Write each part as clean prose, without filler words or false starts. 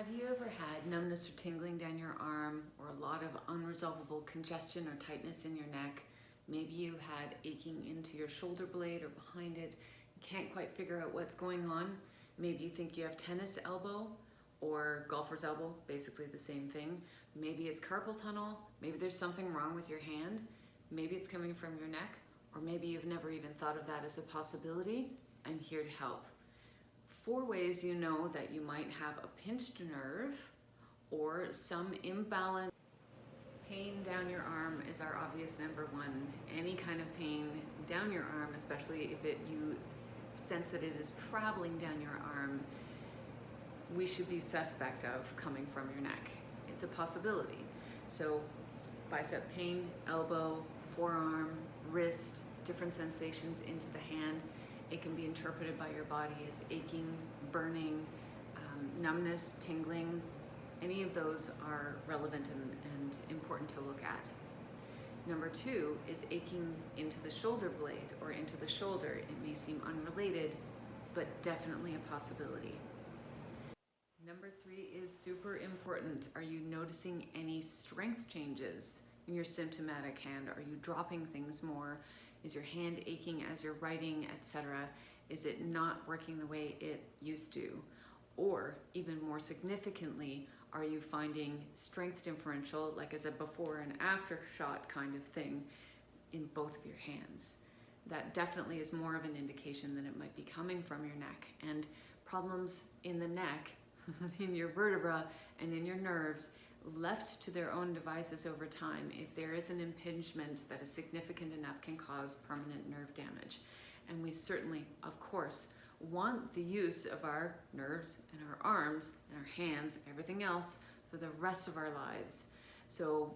Have you ever had numbness or tingling down your arm, or a lot of unresolvable congestion or tightness in your neck? Maybe you had aching into your shoulder blade or behind it. You can't quite figure out what's going on. Maybe you think you have tennis elbow or golfer's elbow, basically the same thing. Maybe it's carpal tunnel. Maybe there's something wrong with your hand. Maybe it's coming from your neck, or maybe you've never even thought of that as a possibility. I'm here to help. 4 ways you know that you might have a pinched nerve or some imbalance. Pain down your arm is our obvious number one. Any kind of pain down your arm, especially if you sense that it is traveling down your arm, we should be suspect of coming from your neck. It's a possibility. So bicep pain, elbow, forearm, wrist, different sensations into the hand. It can be interpreted by your body as aching, burning, numbness, tingling. Any of those are relevant and important to look at. Number 2 is aching into the shoulder blade or into the shoulder. It may seem unrelated, but definitely a possibility. Number 3 is super important. Are you noticing any strength changes in your symptomatic hand? Are you dropping things more? Is your hand aching as you're writing, etc.? Is it not working the way it used to? Or even more significantly, are you finding strength differential, like as a before and after shot kind of thing, in both of your hands? That definitely is more of an indication that it might be coming from your neck. And problems in the neck, in your vertebra and in your nerves, left to their own devices over time, if there is an impingement that is significant enough, can cause permanent nerve damage. And we certainly, of course, want the use of our nerves and our arms and our hands, everything else, for the rest of our lives. So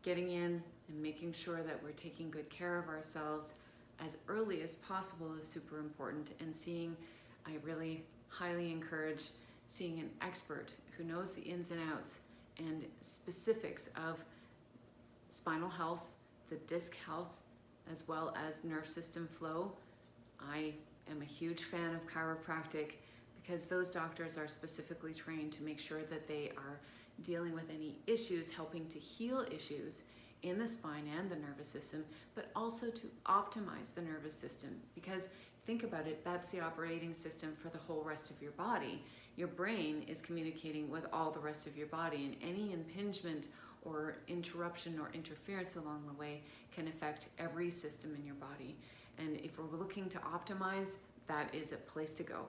getting in and making sure that we're taking good care of ourselves as early as possible is super important. And I really highly encourage seeing an expert who knows the ins and outs and specifics of spinal health, the disc health, as well as nerve system flow. I am a huge fan of chiropractic because those doctors are specifically trained to make sure that they are dealing with any issues, helping to heal issues in the spine and the nervous system, but also to optimize the nervous system. Because think about it, that's the operating system for the whole rest of your body. Your brain is communicating with all the rest of your body, and any impingement or interruption or interference along the way can affect every system in your body. And if we're looking to optimize, that is a place to go.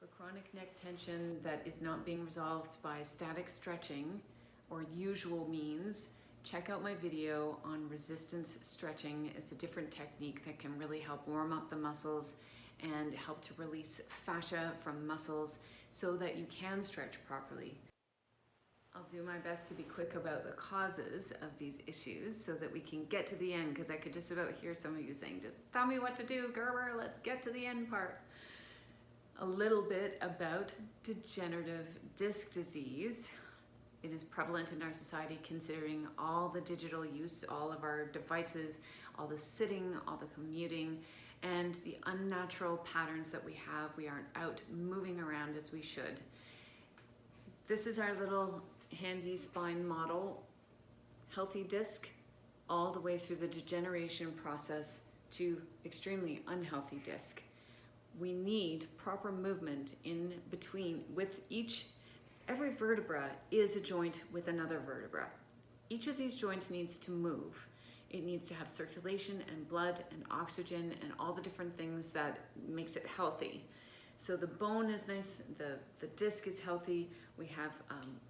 For chronic neck tension that is not being resolved by static stretching or usual means, check out my video on resistance stretching. It's a different technique that can really help warm up the muscles and help to release fascia from muscles so that you can stretch properly. I'll do my best to be quick about the causes of these issues so that we can get to the end, because I could just about hear some of you saying, just tell me what to do, Gerber, let's get to the end part. A little bit about degenerative disc disease. It is prevalent in our society, considering all the digital use, all of our devices, all the sitting, all the commuting, and the unnatural patterns that we have. We aren't out moving around as we should. This is our little handy spine model. Healthy disc all the way through the degeneration process to extremely unhealthy disc. We need proper movement in between. Every vertebra is a joint with another vertebra. Each of these joints needs to move. It needs to have circulation and blood and oxygen and all the different things that makes it healthy. So the bone is nice, the disc is healthy. We have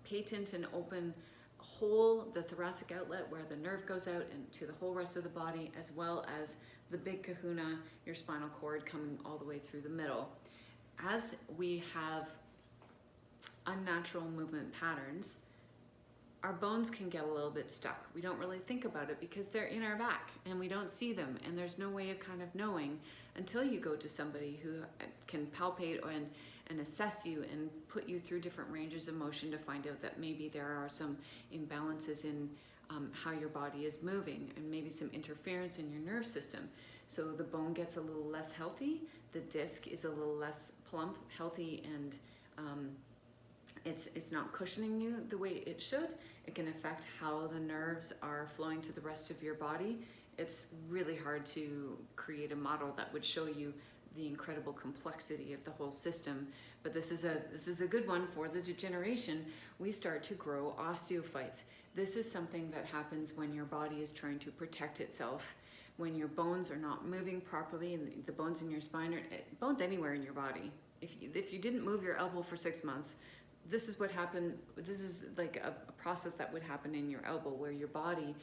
patent and open hole, the thoracic outlet where the nerve goes out and to the whole rest of the body, as well as the big kahuna, your spinal cord, coming all the way through the middle. As we have unnatural movement patterns, our bones can get a little bit stuck. We don't really think about it because they're in our back and we don't see them, and there's no way of kind of knowing until you go to somebody who can palpate and assess you and put you through different ranges of motion to find out that maybe there are some imbalances in how your body is moving and maybe some interference in your nerve system. So the bone gets a little less healthy, the disc is a little less plump, healthy, and it's not cushioning you the way it should. It can affect how the nerves are flowing to the rest of your body. It's really hard to create a model that would show you the incredible complexity of the whole system. But this is a good one for the degeneration. We start to grow osteophytes. This is something that happens when your body is trying to protect itself, when your bones are not moving properly, and the bones in your spine, or bones anywhere in your body. If you didn't move your elbow for 6 months, this is what happened. This is like a process that would happen in your elbow, where your body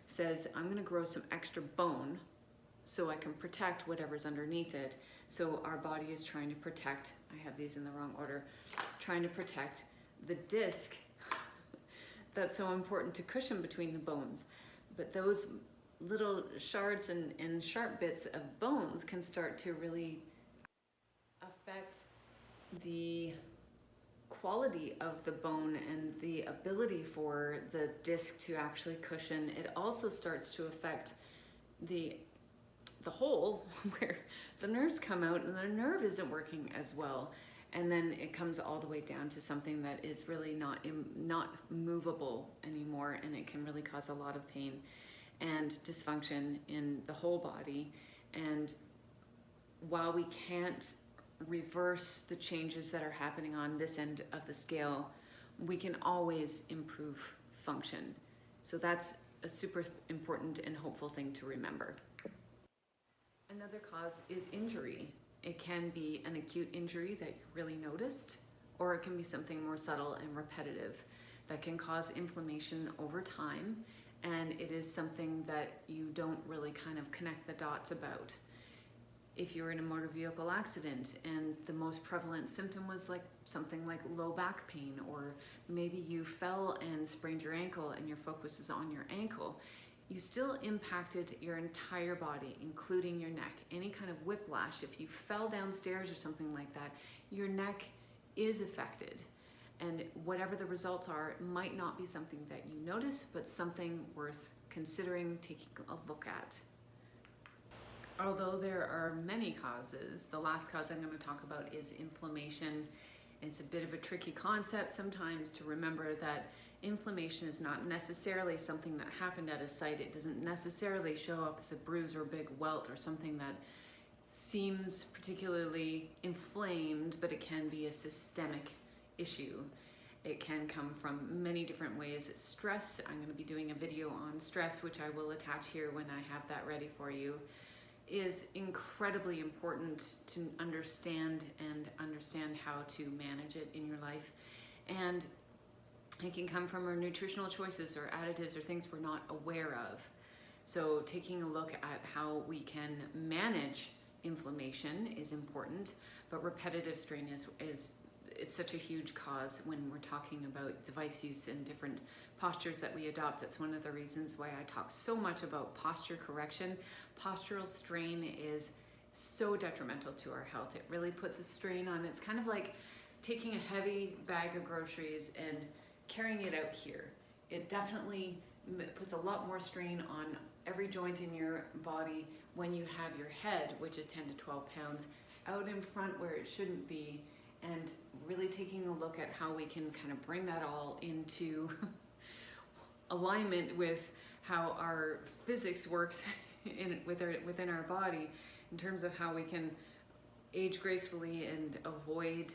says, I'm going to grow some extra bone so I can protect whatever's underneath it. So our body is trying to protect, I have these in the wrong order, trying to protect the disc that's so important to cushion between the bones. But those little shards and sharp bits of bones can start to really affect the quality of the bone and the ability for the disc to actually cushion. It also starts to affect the hole where the nerves come out, and the nerve isn't working as well. And then it comes all the way down to something that is really not movable anymore, and it can really cause a lot of pain and dysfunction in the whole body. And while we can't reverse the changes that are happening on this end of the scale, we can always improve function. So that's a super important and hopeful thing to remember. Another cause is injury. It can be an acute injury that you really noticed, or it can be something more subtle and repetitive that can cause inflammation over time, and it is something that you don't really kind of connect the dots about. If you're in a motor vehicle accident and the most prevalent symptom was like something like low back pain, or maybe you fell and sprained your ankle and your focus is on your ankle, you still impacted your entire body, including your neck. Any kind of whiplash, if you fell downstairs or something like that, your neck is affected. And whatever the results are, it might not be something that you notice, but something worth considering taking a look at. Although there are many causes, the last cause I'm going to talk about is inflammation. It's a bit of a tricky concept sometimes to remember that inflammation is not necessarily something that happened at a site. It doesn't necessarily show up as a bruise or a big welt or something that seems particularly inflamed, but it can be a systemic issue. It can come from many different ways. Stress, I'm going to be doing a video on stress, which I will attach here when I have that ready for you, is incredibly important to understand how to manage it in your life. And it can come from our nutritional choices or additives or things we're not aware of. So taking a look at how we can manage inflammation is important, but repetitive strain it's such a huge cause when we're talking about device use and different postures that we adopt. That's one of the reasons why I talk so much about posture correction. Postural strain is so detrimental to our health. It really puts a strain on. It's kind of like taking a heavy bag of groceries and carrying it out here. It definitely puts a lot more strain on every joint in your body when you have your head, which is 10 to 12 pounds, out in front where it shouldn't be, and really taking a look at how we can kind of bring that all into alignment with how our physics works within our body, in terms of how we can age gracefully and avoid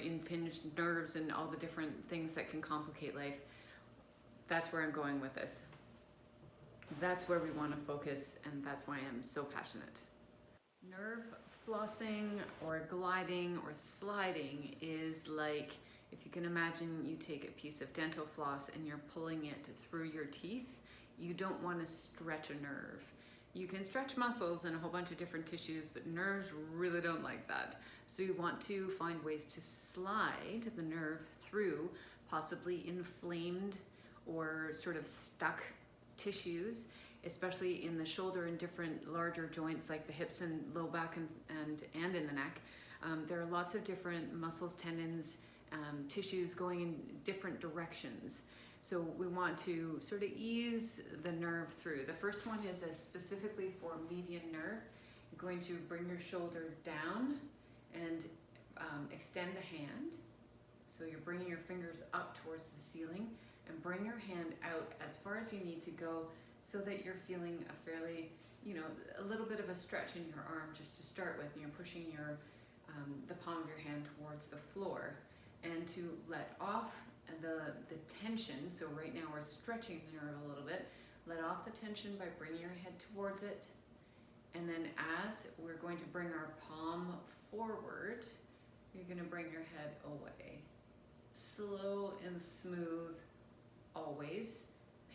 impinged nerves and all the different things that can complicate life. That's where I'm going with this. That's where we want to focus, and that's why I'm so passionate. Nerve flossing or gliding or sliding is like, if you can imagine, you take a piece of dental floss and you're pulling it through your teeth. You don't want to stretch a nerve. You can stretch muscles and a whole bunch of different tissues, but nerves really don't like that. So you want to find ways to slide the nerve through possibly inflamed or sort of stuck tissues, especially in the shoulder and different larger joints like the hips and low back and in the neck. There are lots of different muscles, tendons, tissues going in different directions. So we want to sort of ease the nerve through. The first one is specifically for median nerve. You're going to bring your shoulder down and extend the hand So you're bringing your fingers up towards the ceiling, and bring your hand out as far as you need to go so that you're feeling a fairly, a little bit of a stretch in your arm just to start with, and you're pushing the palm of your hand towards the floor. And to let off the tension, so right now we're stretching the nerve a little bit, let off the tension by bringing your head towards it. And then as we're going to bring our palm forward, you're going to bring your head away. Slow and smooth, always.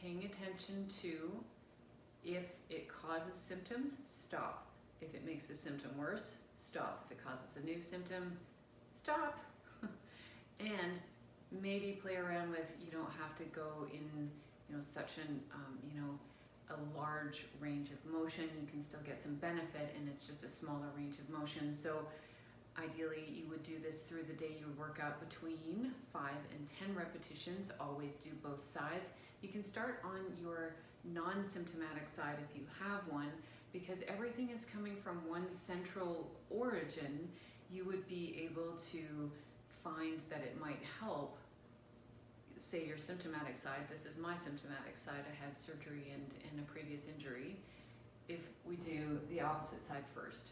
Paying attention to, if it causes symptoms, stop. If it makes a symptom worse, stop. If it causes a new symptom, stop. And maybe play around with, you don't have to go in, such a large range of motion. You can still get some benefit, and it's just a smaller range of motion. So ideally, you would do this through the day. You would work out between 5 and 10 repetitions. Always do both sides. You can start on your non-symptomatic side if you have one, because everything is coming from one central origin. You would be able to find that it might help. Say your symptomatic side, this is my symptomatic side, I had surgery and a previous injury. If we do the opposite side first.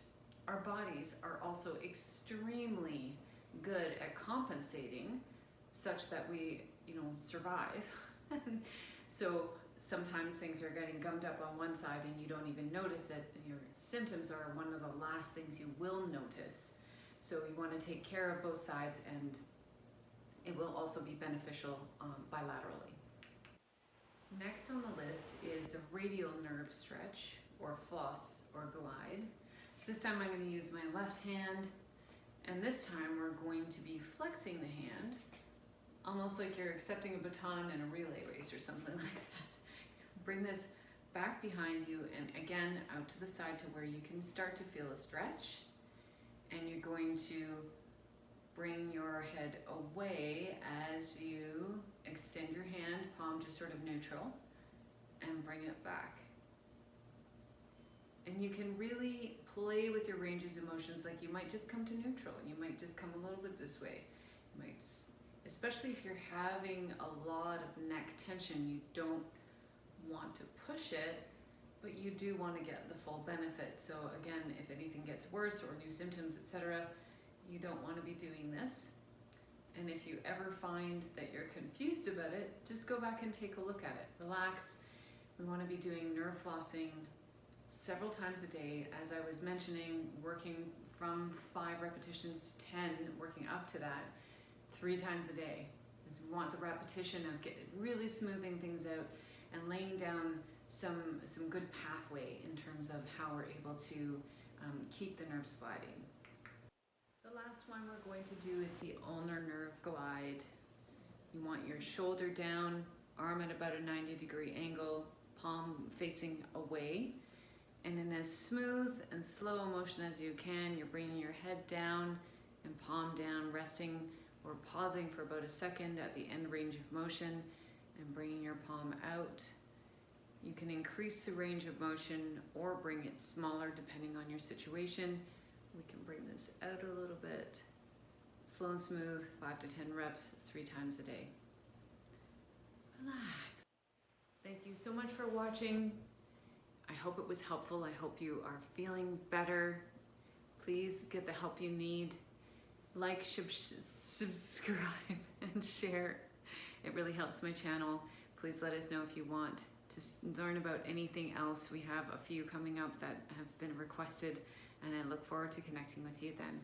Our bodies are also extremely good at compensating such that we, survive. So sometimes things are getting gummed up on one side and you don't even notice it, and your symptoms are one of the last things you will notice. So you want to take care of both sides, and it will also be beneficial bilaterally. Next on the list is the radial nerve stretch, or floss, or glide. This time I'm going to use my left hand, and this time we're going to be flexing the hand, almost like you're accepting a baton in a relay race or something like that. Bring this back behind you, and again out to the side to where you can start to feel a stretch. And you're going to bring your head away as you extend your hand, palm just sort of neutral, and bring it back. And you can really play with your ranges of motions, like you might just come to neutral, you might just come a little bit this way. You might, especially if you're having a lot of neck tension, you don't want to push it, but you do want to get the full benefit. So again, if anything gets worse or new symptoms, etc., you don't want to be doing this. And if you ever find that you're confused about it, just go back and take a look at it. Relax. We want to be doing nerve flossing several times a day. As I was mentioning, working from 5 repetitions to 10, working up to that 3 times a day. Because we want the repetition of really smoothing things out and laying down some good pathway in terms of how we're able to keep the nerve sliding. The last one we're going to do is the ulnar nerve glide. You want your shoulder down, arm at about a 90-degree angle, palm facing away, and in as smooth and slow a motion as you can, you're bringing your head down and palm down, resting or pausing for about a second at the end range of motion, and bringing your palm out. You can increase the range of motion or bring it smaller depending on your situation. We can bring this out a little bit. Slow and smooth, 5 to 10 reps, 3 times a day. Relax. Thank you so much for watching. I hope it was helpful. I hope you are feeling better. Please get the help you need. Like, subscribe, and share. It really helps my channel. Please let us know if you want to learn about anything else. We have a few coming up that have been requested, and I look forward to connecting with you then.